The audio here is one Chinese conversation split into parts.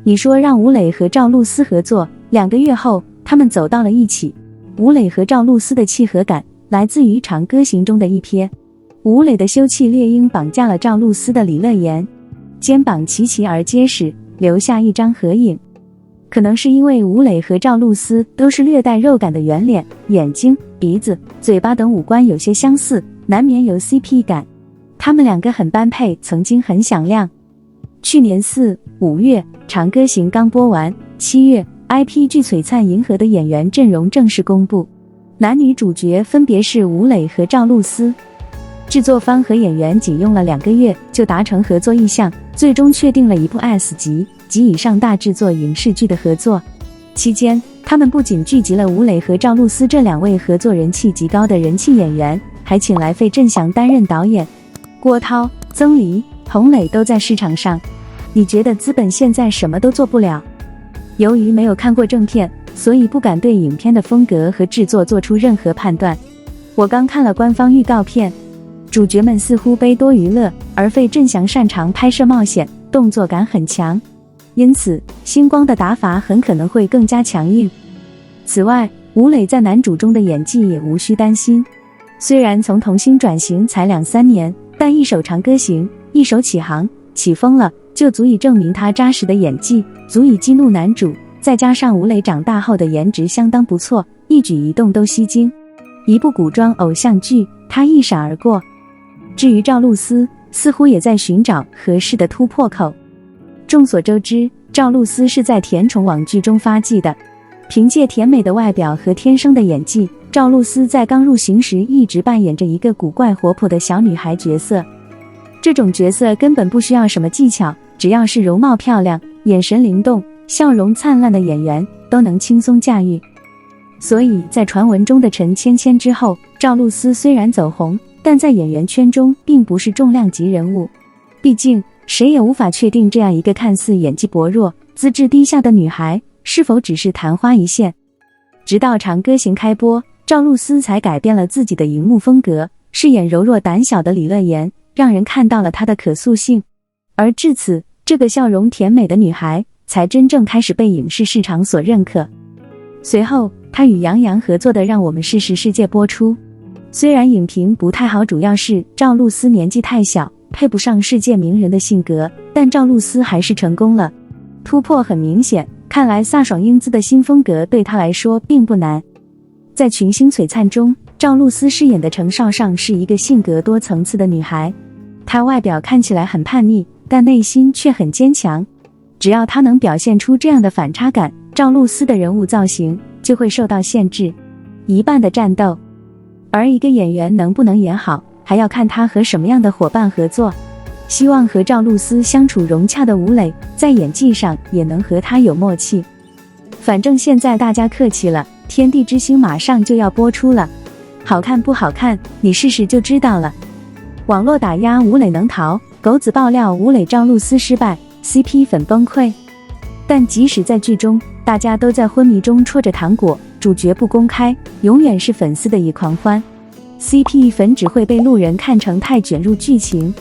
你说让吴磊和赵露思合作，2个月后他们走到了一起。吴磊和赵露思的契合感来自于《长歌行》中的一瞥，吴磊的休憩猎鹰绑架了赵露思的李乐言，肩膀齐齐而结实，留下一张合影。可能是因为吴磊和赵露思都是略带肉感的圆脸，眼睛、鼻子、嘴巴等五官有些相似，难免有 CP 感。他们2个很般配，曾经很响亮。去年4、5月，《长歌行》刚播完，7月 IP 剧《璀璨银河》的演员阵容正式公布，男女主角分别是吴磊和赵露思。制作方和演员仅用了2个月就达成合作意向，最终确定了一部 S 级及以上大制作影视剧的合作。期间，他们不仅聚集了吴磊和赵露思这2位合作人气极高的人气演员，还请来费振翔担任导演，郭涛、曾黎、洪磊都在市场上。你觉得资本现在什么都做不了？由于没有看过正片，所以不敢对影片的风格和制作做出任何判断。我刚看了官方预告片，主角们似乎悲多娱乐，而费振翔擅长拍摄冒险，动作感很强，因此星光的打法很可能会更加强硬。此外，吴磊在男主中的演技也无需担心。虽然从童星转型才2-3年，但一首《长歌行》，一首起航，起风了，就足以证明他扎实的演技，足以激怒男主。再加上吴磊长大后的颜值相当不错，一举一动都吸睛。一部古装偶像剧，他一闪而过。至于赵露思，似乎也在寻找合适的突破口。众所周知，赵露思是在甜宠网剧中发迹的，凭借甜美的外表和天生的演技，赵露思在刚入行时一直扮演着一个古怪活泼的小女孩角色。这种角色根本不需要什么技巧，只要是容貌漂亮、眼神灵动、笑容灿烂的演员都能轻松驾驭。所以在传闻中的陈芊芊之后，赵露思虽然走红，但在演员圈中并不是重量级人物。毕竟谁也无法确定这样一个看似演技薄弱、资质低下的女孩是否只是昙花一现。直到《长歌行》开播，赵露思才改变了自己的荧幕风格，饰演柔弱胆小的李乐言，让人看到了她的可塑性。而至此，这个笑容甜美的女孩才真正开始被影视市场所认可。随后，她与杨洋合作的《让我们试试世界》播出。虽然影评不太好，主要是赵露思年纪太小，配不上世界名人的性格，但赵露思还是成功了，突破很明显。看来飒爽英姿的新风格对她来说并不难。在《群星璀璨》中，赵露思饰演的程少上是一个性格多层次的女孩，她外表看起来很叛逆，但内心却很坚强。只要她能表现出这样的反差感，赵露思的人物造型就会受到限制。一半的战斗。而一个演员能不能演好，还要看他和什么样的伙伴合作。希望和赵露思相处融洽的吴磊，在演技上也能和他有默契。反正现在大家客气了，《天地之星》马上就要播出了，好看不好看，你试试就知道了。网络打压吴磊能逃，狗子爆料吴磊赵露思失败 ，CP 粉崩溃。但即使在剧中，大家都在昏迷中戳着糖果，主角不公开，永远是粉丝的一狂欢。CP 粉只会被路人看成太卷入剧情。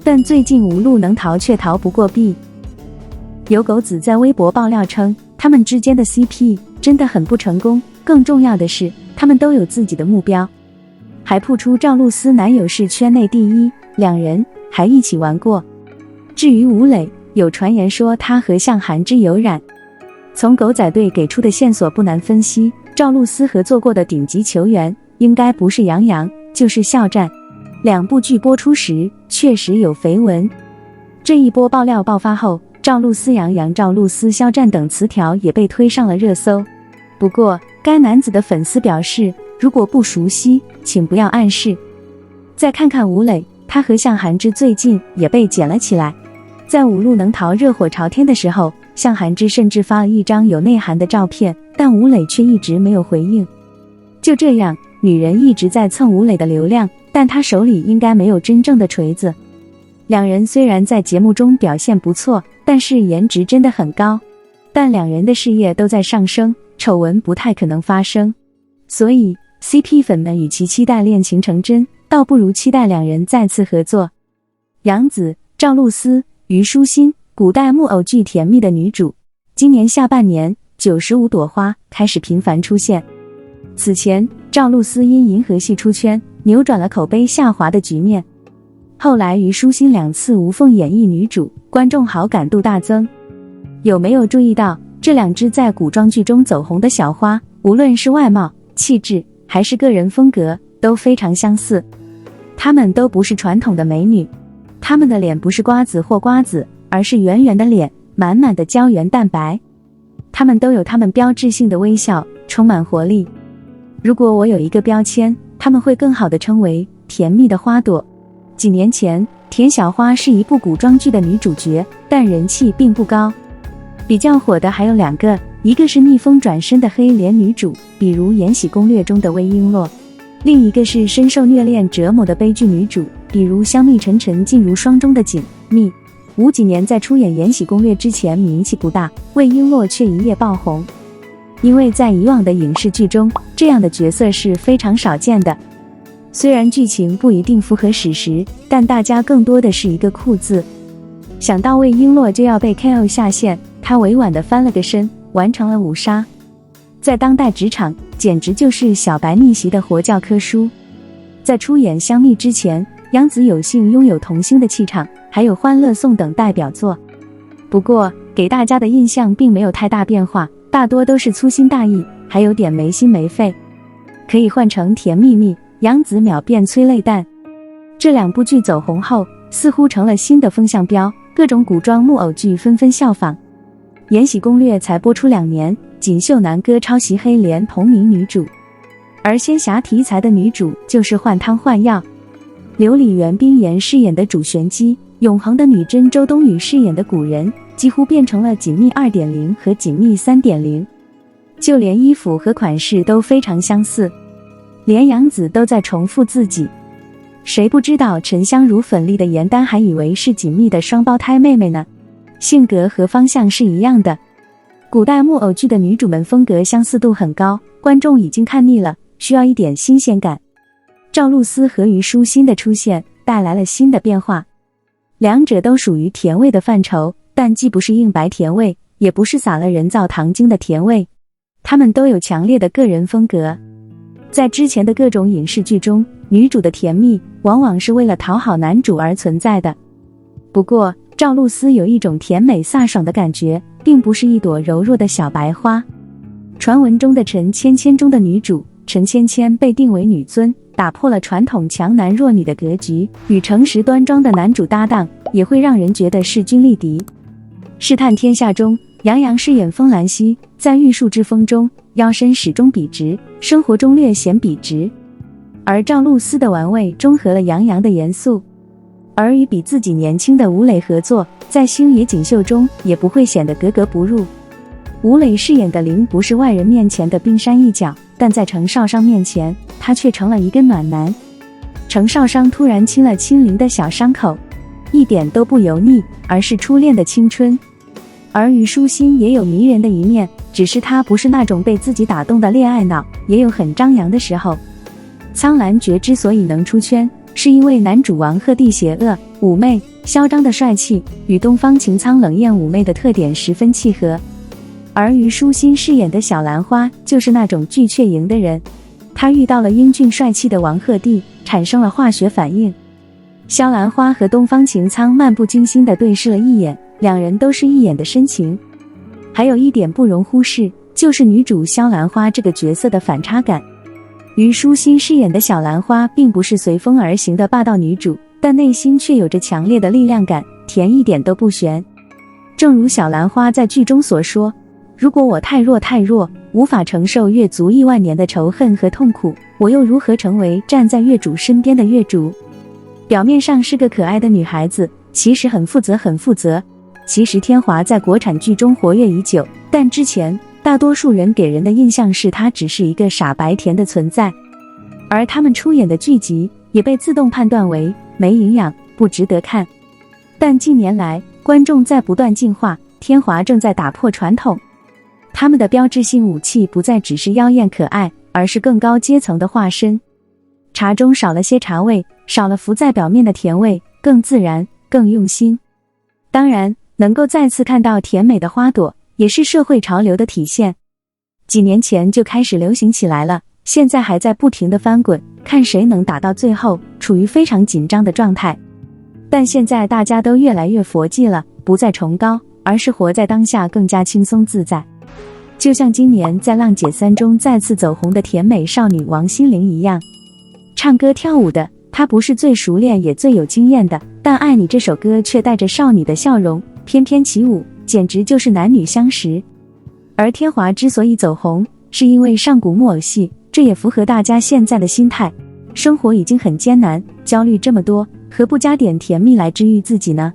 但最近无路能逃却逃不过 B。有狗子在微博爆料称，他们之间的 CP 真的很不成功，更重要的是，他们都有自己的目标。还曝出赵露思男友是圈内第一，2人还一起玩过。至于吴磊，有传言说他和向涵之有染。从狗仔队给出的线索不难分析，赵露思合作过的顶级球员应该不是杨洋，就是肖战。2部剧播出时确实有绯闻。这一波爆料爆发后，赵露思、杨洋、赵露思、肖战等词条也被推上了热搜。不过，该男子的粉丝表示，如果不熟悉，请不要暗示。再看看吴磊，他和向涵之最近也被剪了起来。在五路能逃热火朝天的时候，向涵之甚至发了一张有内涵的照片，但吴磊却一直没有回应。就这样，女人一直在蹭吴磊的流量，但他手里应该没有真正的锤子。2人虽然在节目中表现不错，但是颜值真的很高。但2人的事业都在上升，丑闻不太可能发生。所以 CP 粉们与其期待恋情成真，倒不如期待2人再次合作。杨紫、赵露思、虞书欣、古代木偶剧甜蜜的女主，今年下半年95朵花开始频繁出现。此前赵露思因银河系出圈，扭转了口碑下滑的局面。后来虞书欣2次无缝演绎女主，观众好感度大增。有没有注意到这2只在古装剧中走红的小花，无论是外貌、气质还是个人风格都非常相似。她们都不是传统的美女，她们的脸不是瓜子或瓜子，而是圆圆的脸，满满的胶原蛋白。她们都有她们标志性的微笑，充满活力。如果我有一个标签，她们会更好地称为甜蜜的花朵。几年前，田小花是一部古装剧的女主角，但人气并不高。比较火的还有2个，一个是逆风转身的黑脸女主，比如《延禧攻略》中的魏璎珞；另一个是深受虐恋折磨的悲剧女主，比如《香蜜沉沉烬如霜》中的锦觅。吴几年在出演《延禧攻略》之前名气不大，魏璎珞却一夜爆红。因为在以往的影视剧中，这样的角色是非常少见的。虽然剧情不一定符合史实，但大家更多的是一个酷字。想到魏璎珞就要被 KO 下线，她委婉地翻了个身，完成了5杀。在当代职场，简直就是小白逆袭的活教科书。在出演《香蜜》之前，杨紫有幸拥有童星的气场，还有《欢乐颂》等代表作。不过，给大家的印象并没有太大变化，大多都是粗心大意，还有点没心没肺。可以换成甜蜜蜜，杨紫秒变催泪弹。这2部剧走红后，似乎成了新的风向标，各种古装木偶剧纷纷效仿。《延禧攻略》才播出2年，锦绣南歌抄袭黑莲同名女主，而仙侠题材的女主就是换汤换药。刘李元冰妍饰演的主玄机，永恒的女真周冬雨饰演的古人，几乎变成了锦觅 2.0 和锦觅 3.0， 就连衣服和款式都非常相似，连杨紫都在重复自己。谁不知道沉香如粉丽的颜丹还以为是锦觅的双胞胎妹妹呢？性格和方向是一样的。古代木偶剧的女主们风格相似度很高，观众已经看腻了，需要一点新鲜感。赵露思和虞书欣的出现带来了新的变化，两者都属于甜味的范畴，但既不是硬白甜味，也不是撒了人造糖精的甜味，她们都有强烈的个人风格。在之前的各种影视剧中，女主的甜蜜往往是为了讨好男主而存在的。不过赵露思有一种甜美飒爽的感觉，并不是一朵柔弱的小白花。传闻中的陈芊芊中的女主陈芊芊被定为女尊，打破了传统强男弱女的格局，与诚实端庄的男主搭档，也会让人觉得势均力敌。试探天下中，杨洋饰演风兰溪，在玉树之风中腰身始终笔直，生活中略显笔直，而赵露思的玩味中和了杨洋的严肃。而与比自己年轻的吴磊合作，在星野锦绣中也不会显得格格不入。吴磊饰演的林不是外人面前的冰山一角，但在程少商面前，他却成了一个暖男。程少商突然亲了亲林的小伤口，一点都不油腻，而是初恋的青春。而虞书欣也有迷人的一面，只是她不是那种被自己打动的恋爱脑，也有很张扬的时候。苍兰诀之所以能出圈，是因为男主王鹤棣邪恶、妩媚、嚣张的帅气与东方晴苍冷艳妩媚的特点十分契合。而虞书欣饰演的小兰花就是那种巨雀型的人，她遇到了英俊帅气的王鹤棣，产生了化学反应。萧兰花和东方晴苍漫不经心地对视了一眼，两人都是一眼的深情。还有一点不容忽视，就是女主萧兰花这个角色的反差感。虞书欣饰演的小兰花并不是随风而行的霸道女主，但内心却有着强烈的力量感，甜一点都不悬。正如小兰花在剧中所说，如果我太弱，无法承受月族亿万年的仇恨和痛苦，我又如何成为站在月主身边的月主？表面上是个可爱的女孩子，其实很负责。其实天华在国产剧中活跃已久，但之前大多数人给人的印象是她只是一个傻白甜的存在，而他们出演的剧集也被自动判断为没营养，不值得看。但近年来，观众在不断进化，天华正在打破传统。他们的标志性武器不再只是妖艳可爱，而是更高阶层的化身。茶中少了些茶味，少了浮在表面的甜味，更自然，更用心。当然，能够再次看到甜美的花朵，也是社会潮流的体现。几年前就开始流行起来了，现在还在不停地翻滚，看谁能打到最后，处于非常紧张的状态。但现在大家都越来越佛系了，不再崇高，而是活在当下，更加轻松自在。就像今年在《浪姐3》中再次走红的甜美少女王心凌一样，唱歌跳舞的她不是最熟练也最有经验的，但《爱你》这首歌却带着少女的笑容，翩翩起舞，简直就是男女相识。而天华之所以走红，是因为上古木偶戏，这也符合大家现在的心态。生活已经很艰难，焦虑这么多，何不加点甜蜜来治愈自己呢？